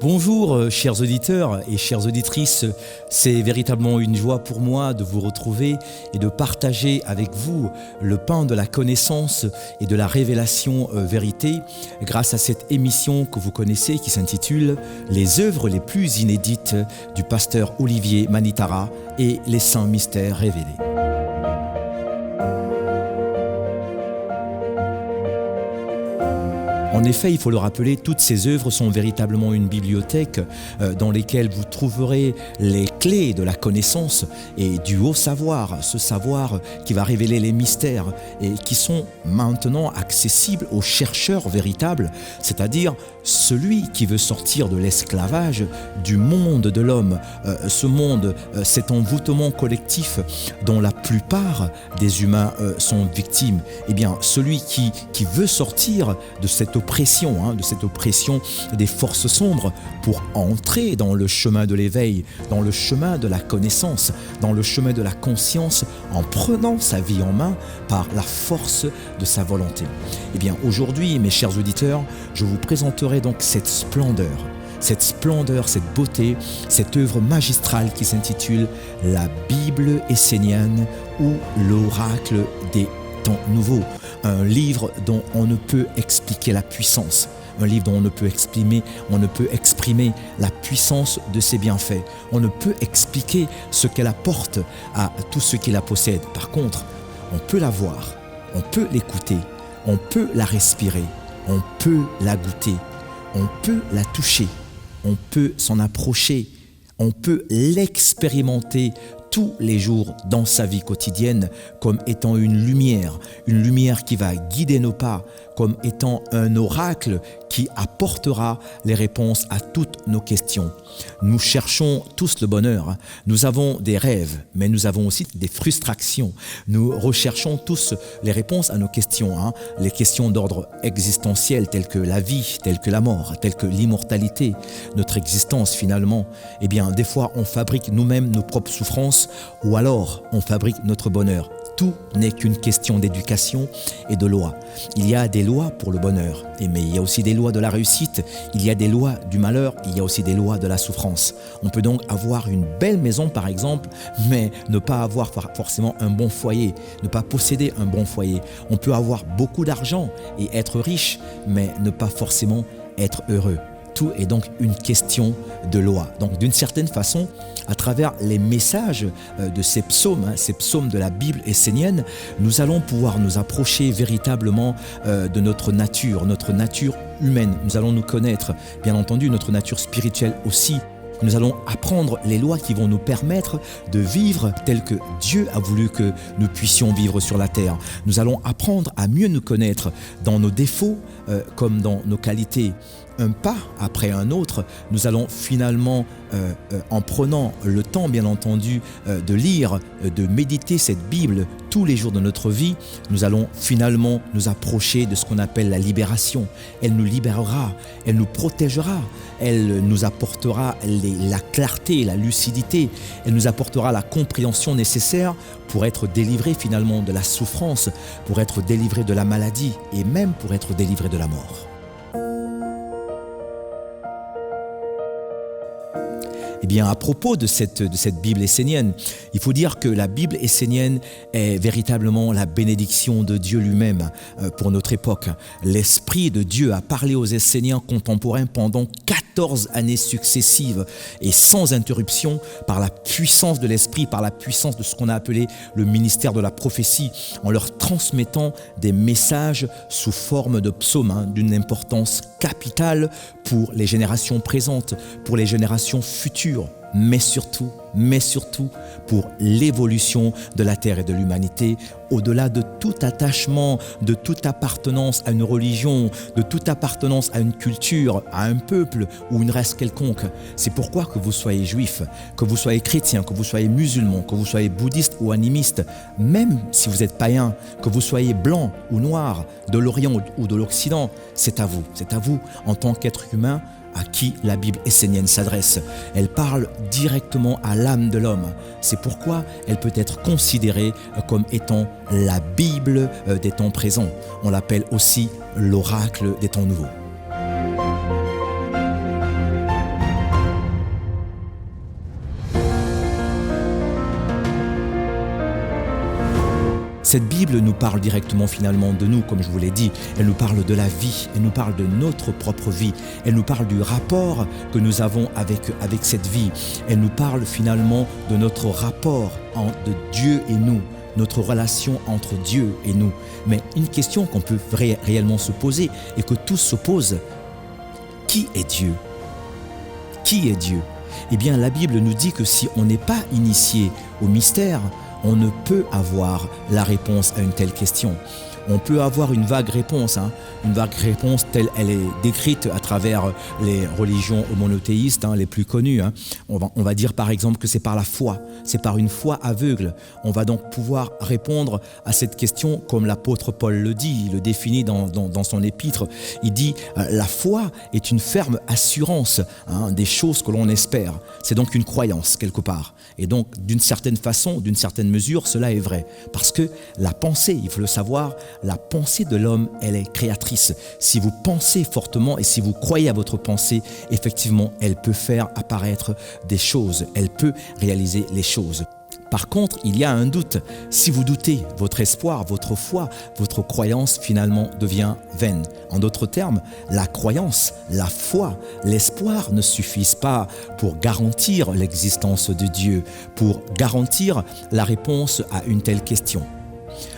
Bonjour chers auditeurs et chères auditrices, c'est véritablement une joie pour moi de vous retrouver et de partager avec vous le pain de la connaissance et de la révélation vérité grâce à cette émission que vous connaissez qui s'intitule « Les œuvres les plus inédites du pasteur Olivier Manitara et les saints mystères révélés ». En effet, il faut le rappeler, toutes ces œuvres sont véritablement une bibliothèque dans laquelle vous trouverez les clés de la connaissance et du haut savoir, ce savoir qui va révéler les mystères et qui sont maintenant accessibles aux chercheurs véritables, c'est-à-dire celui qui veut sortir de l'esclavage du monde de l'homme. Ce monde, cet envoûtement collectif dont la plupart des humains sont victimes. Eh bien, celui qui veut sortir de cette oppression, de cette oppression des forces sombres pour entrer dans le chemin de l'éveil, dans le chemin de la connaissance, dans le chemin de la conscience en prenant sa vie en main par la force de sa volonté. Eh bien, aujourd'hui, mes chers auditeurs, je vous présenterai donc cette splendeur, cette beauté, cette œuvre magistrale qui s'intitule « La Bible essénienne » ou « L'oracle des temps nouveaux ». Un livre dont on ne peut expliquer la puissance, un livre dont on ne peut exprimer la puissance de ses bienfaits. On ne peut expliquer ce qu'elle apporte à tous ceux qui la possèdent. Par contre, on peut la voir, on peut l'écouter, on peut la respirer, on peut la goûter, on peut la toucher, on peut s'en approcher, on peut l'expérimenter tous les jours dans sa vie quotidienne comme étant une lumière qui va guider nos pas, comme étant un oracle qui apportera les réponses à toutes nos questions. Nous cherchons tous le bonheur, nous avons des rêves, mais nous avons aussi des frustrations. Nous recherchons tous les réponses à nos questions, les questions d'ordre existentiel telles que la vie, telles que la mort, telles que l'immortalité, notre existence finalement. Eh bien, des fois, on fabrique nous-mêmes nos propres souffrances ou alors on fabrique notre bonheur. Tout n'est qu'une question d'éducation et de loi. Il y a des lois pour le bonheur, mais il y a aussi des lois de la réussite, il y a des lois du malheur, il y a aussi des lois de la souffrance. On peut donc avoir une belle maison par exemple, mais ne pas avoir forcément un bon foyer, ne pas posséder un bon foyer. On peut avoir beaucoup d'argent et être riche, mais ne pas forcément être heureux. Tout est donc une question de loi. Donc d'une certaine façon, à travers les messages de ces psaumes de la Bible essénienne, nous allons pouvoir nous approcher véritablement de notre nature humaine. Nous allons nous connaître, bien entendu, notre nature spirituelle aussi. Nous allons apprendre les lois qui vont nous permettre de vivre tel que Dieu a voulu que nous puissions vivre sur la terre. Nous allons apprendre à mieux nous connaître dans nos défauts comme dans nos qualités. Un pas après un autre, nous allons finalement, en prenant le temps bien entendu de lire, de méditer cette Bible tous les jours de notre vie, nous allons finalement nous approcher de ce qu'on appelle la libération. Elle nous libérera, elle nous protégera, elle nous apportera la clarté, la lucidité, elle nous apportera la compréhension nécessaire pour être délivré finalement de la souffrance, pour être délivré de la maladie et même pour être délivré de la mort. Eh bien, à propos de cette Bible essénienne, il faut dire que la Bible essénienne est véritablement la bénédiction de Dieu lui-même pour notre époque. L'Esprit de Dieu a parlé aux Esséniens contemporains pendant 14 années successives et sans interruption par la puissance de l'Esprit, par la puissance de ce qu'on a appelé le ministère de la prophétie, en leur transmettant des messages sous forme de psaumes d'une importance capitale pour les générations présentes, pour les générations futures, mais surtout pour l'évolution de la terre et de l'humanité, au-delà de tout attachement, de toute appartenance à une religion, de toute appartenance à une culture, à un peuple ou une race quelconque. C'est pourquoi que vous soyez juif, que vous soyez chrétien, que vous soyez musulman, que vous soyez bouddhiste ou animiste, même si vous êtes païen, que vous soyez blanc ou noir, de l'Orient ou de l'Occident, c'est à vous en tant qu'être humain à qui la Bible essénienne s'adresse. Elle parle directement à l'âme de l'homme. C'est pourquoi elle peut être considérée comme étant la Bible des temps présents. On l'appelle aussi l'oracle des temps nouveaux. Cette Bible nous parle directement finalement de nous, comme je vous l'ai dit. Elle nous parle de la vie, elle nous parle de notre propre vie. Elle nous parle du rapport que nous avons avec cette vie. Elle nous parle finalement de notre rapport de Dieu et nous, notre relation entre Dieu et nous. Mais une question qu'on peut réellement se poser et que tous se posent, qui est Dieu? Qui est Dieu? Eh bien, la Bible nous dit que si on n'est pas initié au mystère, on ne peut avoir la réponse à une telle question. On peut avoir une vague réponse, une vague réponse telle elle est décrite à travers les religions monothéistes les plus connues. On va dire par exemple que c'est par la foi, c'est par une foi aveugle. On va donc pouvoir répondre à cette question comme l'apôtre Paul le dit, il le définit dans son épître. Il dit la foi est une ferme assurance des choses que l'on espère. C'est donc une croyance quelque part. Et donc d'une certaine façon, d'une certaine mesure, cela est vrai. Parce que la pensée, il faut le savoir, la pensée de l'homme, elle est créatrice. Si vous pensez fortement et si vous croyez à votre pensée, effectivement, elle peut faire apparaître des choses. Elle peut réaliser les choses. Par contre, il y a un doute. Si vous doutez, votre espoir, votre foi, votre croyance finalement devient vaine. En d'autres termes, la croyance, la foi, l'espoir ne suffisent pas pour garantir l'existence de Dieu, pour garantir la réponse à une telle question.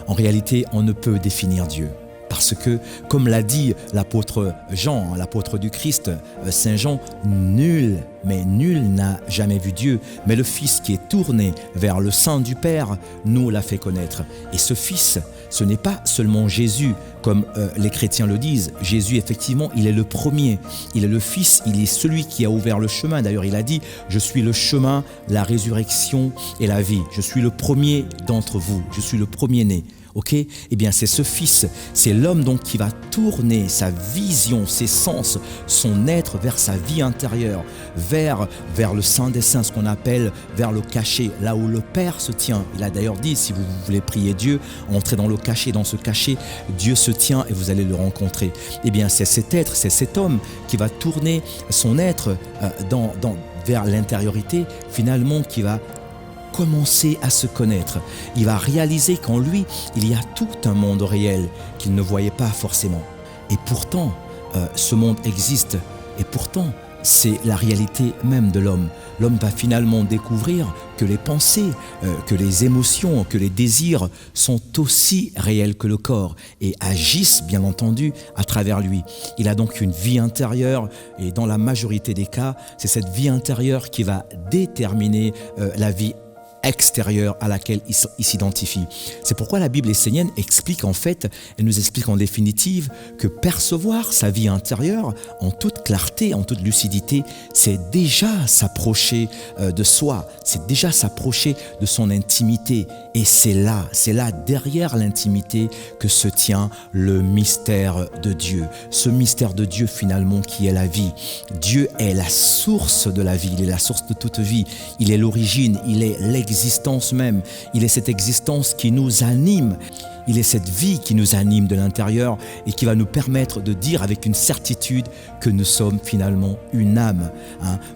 En réalité, on ne peut définir Dieu. Parce que, comme l'a dit l'apôtre Jean, l'apôtre du Christ, Saint Jean, nul n'a jamais vu Dieu, mais le Fils qui est tourné vers le sein du Père nous l'a fait connaître. Et ce Fils, ce n'est pas seulement Jésus, comme les chrétiens le disent. Jésus, effectivement, il est le premier, il est le Fils, il est celui qui a ouvert le chemin. D'ailleurs, il a dit, je suis le chemin, la résurrection et la vie. Je suis le premier d'entre vous, je suis le premier-né. Ok? Eh bien, c'est ce Fils, c'est l'homme donc qui va tourner sa vision, ses sens, son être vers sa vie intérieure, vers le Saint des Saints, ce qu'on appelle vers le cachet, là où le Père se tient. Il a d'ailleurs dit, si vous voulez prier Dieu, entrez dans le cachet, dans ce cachet, Dieu se tient et vous allez le rencontrer. Eh bien, c'est cet être, c'est cet homme qui va tourner son être vers l'intériorité, finalement, qui va commencer à se connaître. Il va réaliser qu'en lui, il y a tout un monde réel qu'il ne voyait pas forcément. Et pourtant, ce monde existe. Et pourtant, c'est la réalité même de l'homme. L'homme va finalement découvrir que les pensées, que les émotions, que les désirs sont aussi réels que le corps et agissent bien entendu à travers lui. Il a donc une vie intérieure et dans la majorité des cas, c'est cette vie intérieure qui va déterminer la vie extérieure à laquelle il s'identifie. C'est pourquoi la Bible essénienne explique en fait, elle nous explique en définitive que percevoir sa vie intérieure en toute clarté, en toute lucidité, c'est déjà s'approcher de soi, c'est déjà s'approcher de son intimité. Et c'est là derrière l'intimité que se tient le mystère de Dieu. Ce mystère de Dieu finalement qui est la vie. Dieu est la source de la vie, il est la source de toute vie, il est l'origine, il est l'existence même, il est cette existence qui nous anime. Il est cette vie qui nous anime de l'intérieur et qui va nous permettre de dire avec une certitude que nous sommes finalement une âme.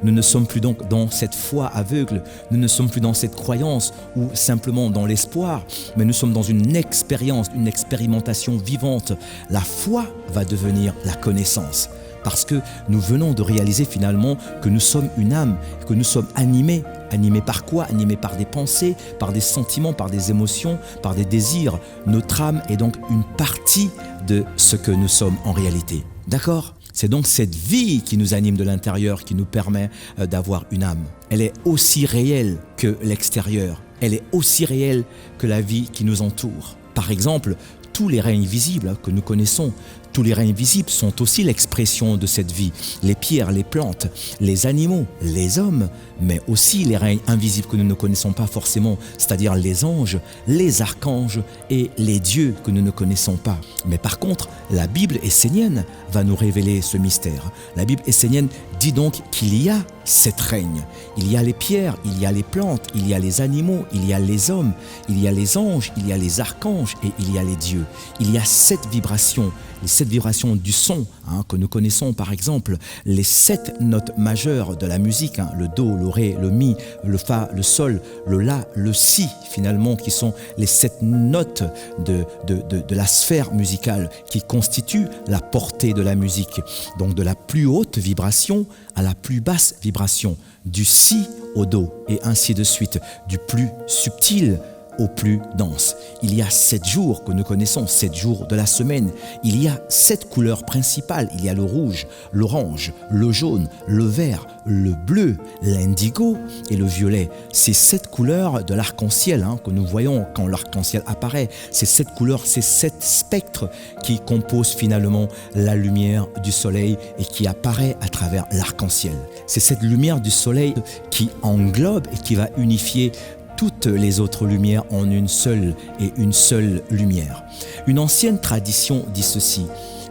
Nous ne sommes plus donc dans cette foi aveugle, nous ne sommes plus dans cette croyance ou simplement dans l'espoir, mais nous sommes dans une expérience, une expérimentation vivante. La foi va devenir la connaissance. Parce que nous venons de réaliser finalement que nous sommes une âme, que nous sommes animés. Animés par quoi? Animés par des pensées, par des sentiments, par des émotions, par des désirs. Notre âme est donc une partie de ce que nous sommes en réalité. D'accord? C'est donc cette vie qui nous anime de l'intérieur qui nous permet d'avoir une âme. Elle est aussi réelle que l'extérieur. Elle est aussi réelle que la vie qui nous entoure. Par exemple, tous les règnes visibles que nous connaissons, tous les règnes visibles sont aussi l'expression de cette vie. Les pierres, les plantes, les animaux, les hommes, mais aussi les règnes invisibles que nous ne connaissons pas forcément, c'est-à-dire les anges, les archanges et les dieux que nous ne connaissons pas. Mais par contre, la Bible essénienne va nous révéler ce mystère. La Bible essénienne dit donc qu'il y a sept règnes. Il y a les pierres, il y a les plantes, il y a les animaux, il y a les hommes, il y a les anges, il y a les archanges et il y a les dieux. Il y a sept vibrations les 7 vibrations du son que nous connaissons par exemple, les 7 notes majeures de la musique, le do, le ré, le mi, le fa, le sol, le la, le si finalement, qui sont les 7 notes de la sphère musicale qui constituent la portée de la musique. Donc de la plus haute vibration à la plus basse vibration, du si au do et ainsi de suite, du plus subtil au plus dense. Il y a 7 jours que nous connaissons, 7 jours de la semaine. Il y a 7 couleurs principales. Il y a le rouge, l'orange, le jaune, le vert, le bleu, l'indigo et le violet. Ces 7 couleurs de l'arc-en-ciel que nous voyons quand l'arc-en-ciel apparaît. Ces 7 couleurs, ces 7 spectres qui composent finalement la lumière du soleil et qui apparaît à travers l'arc-en-ciel. C'est cette lumière du soleil qui englobe et qui va unifier toutes les autres lumières en une seule lumière. Une ancienne tradition dit ceci,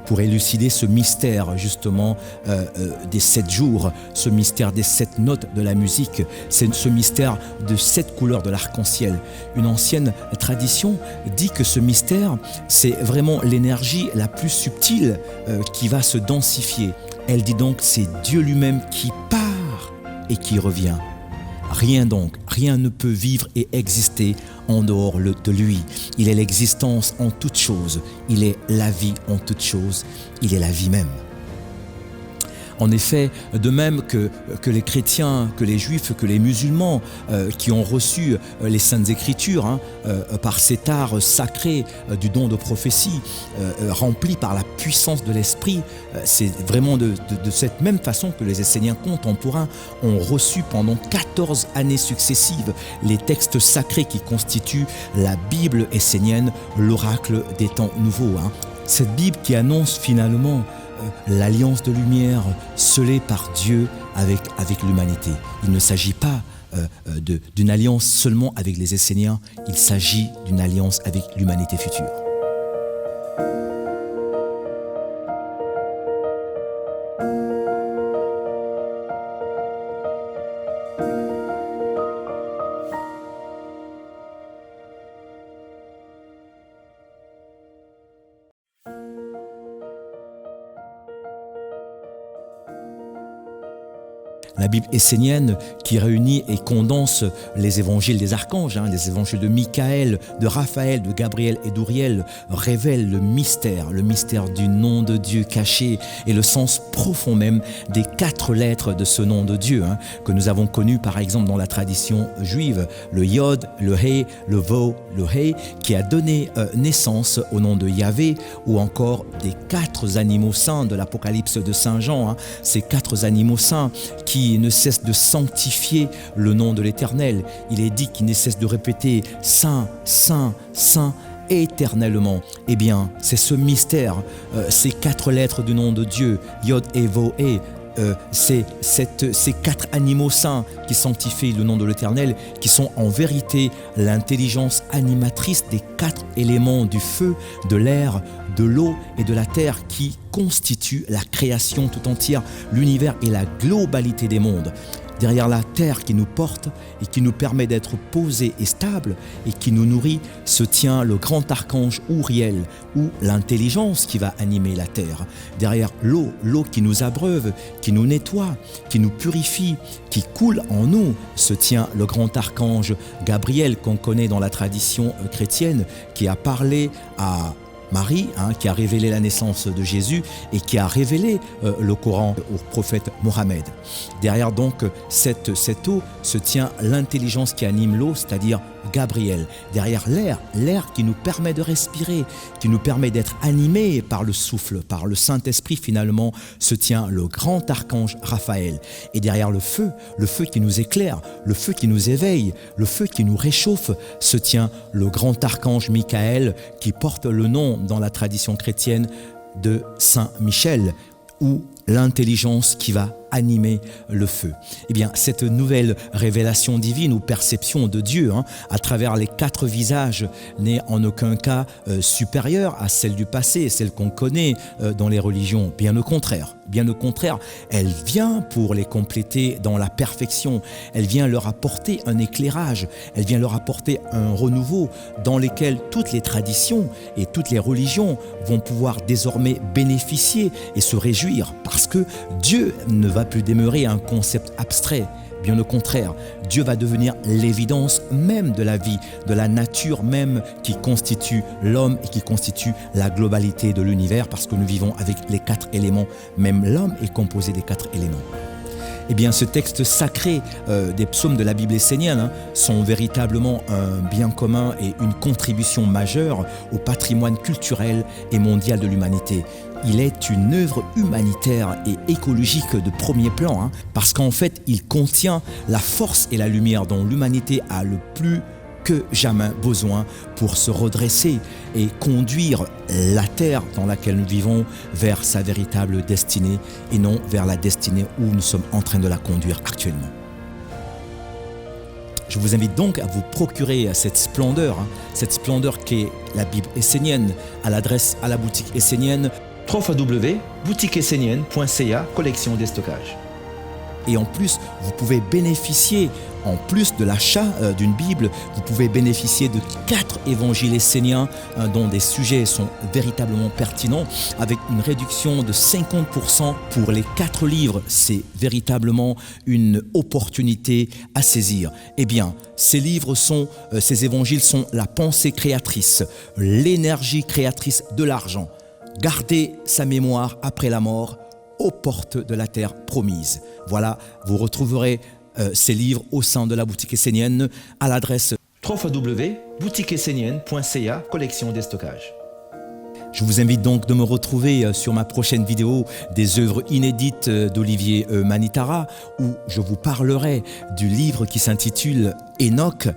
pour élucider ce mystère justement des 7 jours, ce mystère des 7 notes de la musique, c'est ce mystère de 7 couleurs de l'arc-en-ciel. Une ancienne tradition dit que ce mystère, c'est vraiment l'énergie la plus subtile qui va se densifier. Elle dit donc c'est Dieu lui-même qui part et qui revient. Rien donc, rien ne peut vivre et exister en dehors de lui. Il est l'existence en toutes choses, il est la vie en toutes choses, il est la vie même. En effet, de même que les chrétiens, que les juifs, que les musulmans qui ont reçu les Saintes Écritures par cet art sacré du don de prophétie, rempli par la puissance de l'Esprit, c'est vraiment de cette même façon que les Esséniens contemporains ont reçu pendant 14 années successives les textes sacrés qui constituent la Bible essénienne, l'oracle des temps nouveaux. Cette Bible qui annonce finalement l'alliance de lumière scellée par Dieu avec l'humanité. Il ne s'agit pas d'une alliance seulement avec les Esséniens, il s'agit d'une alliance avec l'humanité future. La Bible essénienne qui réunit et condense les évangiles des archanges, les évangiles de Michael, de Raphaël, de Gabriel et d'Uriel, révèle le mystère du nom de Dieu caché et le sens profond même des 4 lettres de ce nom de Dieu que nous avons connu par exemple dans la tradition juive, le Yod, le He, le Vav, le He, qui a donné naissance au nom de Yahvé, ou encore des 4 animaux saints de l'Apocalypse de Saint Jean, ces 4 animaux saints qui ne cesse de sanctifier le nom de l'Éternel. Il est dit qu'il ne cesse de répéter « Saint, Saint, Saint » éternellement. Eh bien, c'est ce mystère, ces 4 lettres du nom de Dieu, Yod et Vav et ces 4 animaux saints qui sanctifient le nom de l'Éternel, qui sont en vérité l'intelligence animatrice des 4 éléments du feu, de l'air, de l'eau et de la terre qui constituent la création tout entière, l'univers et la globalité des mondes. Derrière la terre qui nous porte et qui nous permet d'être posés et stables et qui nous nourrit, se tient le grand archange Uriel, ou l'intelligence qui va animer la terre. Derrière l'eau qui nous abreuve, qui nous nettoie, qui nous purifie, qui coule en nous, se tient le grand archange Gabriel qu'on connaît dans la tradition chrétienne, qui a parlé à Marie, qui a révélé la naissance de Jésus et qui a révélé le Coran au prophète Mohammed. Derrière donc cette eau se tient l'intelligence qui anime l'eau, c'est-à-dire Gabriel. Derrière l'air qui nous permet de respirer, qui nous permet d'être animés par le souffle, par le Saint-Esprit finalement, se tient le grand archange Raphaël. Et derrière le feu qui nous éclaire, le feu qui nous éveille, le feu qui nous réchauffe, se tient le grand archange Michael qui porte le nom dans la tradition chrétienne de Saint Michel, ou l'intelligence qui va animer le feu. Eh bien, cette nouvelle révélation divine ou perception de Dieu à travers les 4 visages n'est en aucun cas supérieure à celle du passé, celle qu'on connaît dans les religions. Bien au contraire, elle vient pour les compléter dans la perfection. Elle vient leur apporter un éclairage, elle vient leur apporter un renouveau dans lequel toutes les traditions et toutes les religions vont pouvoir désormais bénéficier et se réjouir parce que Dieu ne va plus demeurer un concept abstrait. Bien au contraire, Dieu va devenir l'évidence même de la vie, de la nature même qui constitue l'homme et qui constitue la globalité de l'univers parce que nous vivons avec les 4 éléments. Même l'homme est composé des 4 éléments. Eh bien, ce texte sacré des psaumes de la Bible essénienne sont véritablement un bien commun et une contribution majeure au patrimoine culturel et mondial de l'humanité. Il est une œuvre humanitaire et écologique de premier plan, parce qu'en fait, il contient la force et la lumière dont l'humanité a le plus que jamais besoin pour se redresser et conduire la terre dans laquelle nous vivons vers sa véritable destinée et non vers la destinée où nous sommes en train de la conduire actuellement. Je vous invite donc à vous procurer cette splendeur qu'est la Bible essénienne à l'adresse à la boutique essénienne www.boutiqueessénienne.ca, collection déstockage. Et en plus, vous pouvez bénéficier, en plus de l'achat d'une Bible, vous pouvez bénéficier de 4 évangiles esséniens dont des sujets sont véritablement pertinents, avec une réduction de 50% pour les 4 livres. C'est véritablement une opportunité à saisir. Eh bien, ces évangiles sont la pensée créatrice, l'énergie créatrice de l'argent. Garder sa mémoire après la mort aux portes de la terre promise. Voilà, vous retrouverez ces livres au sein de la boutique essénienne à l'adresse www.boutiqueessénienne.ca, collection déstockage. Je vous invite donc de me retrouver sur ma prochaine vidéo des œuvres inédites d'Olivier Manitara, où je vous parlerai du livre qui s'intitule Enoch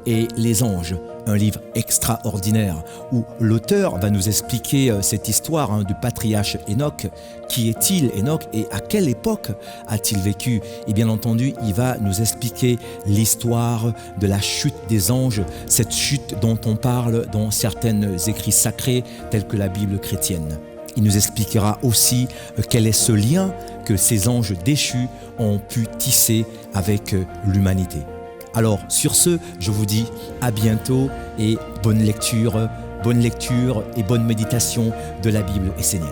et les anges. Un livre extraordinaire où l'auteur va nous expliquer cette histoire du patriarche Enoch. Qui est-il Enoch et à quelle époque a-t-il vécu? Et bien entendu, il va nous expliquer l'histoire de la chute des anges, cette chute dont on parle dans certains écrits sacrés tels que la Bible chrétienne. Il nous expliquera aussi quel est ce lien que ces anges déchus ont pu tisser avec l'humanité. Alors, sur ce, je vous dis à bientôt et bonne lecture et bonne méditation de la Bible essénienne.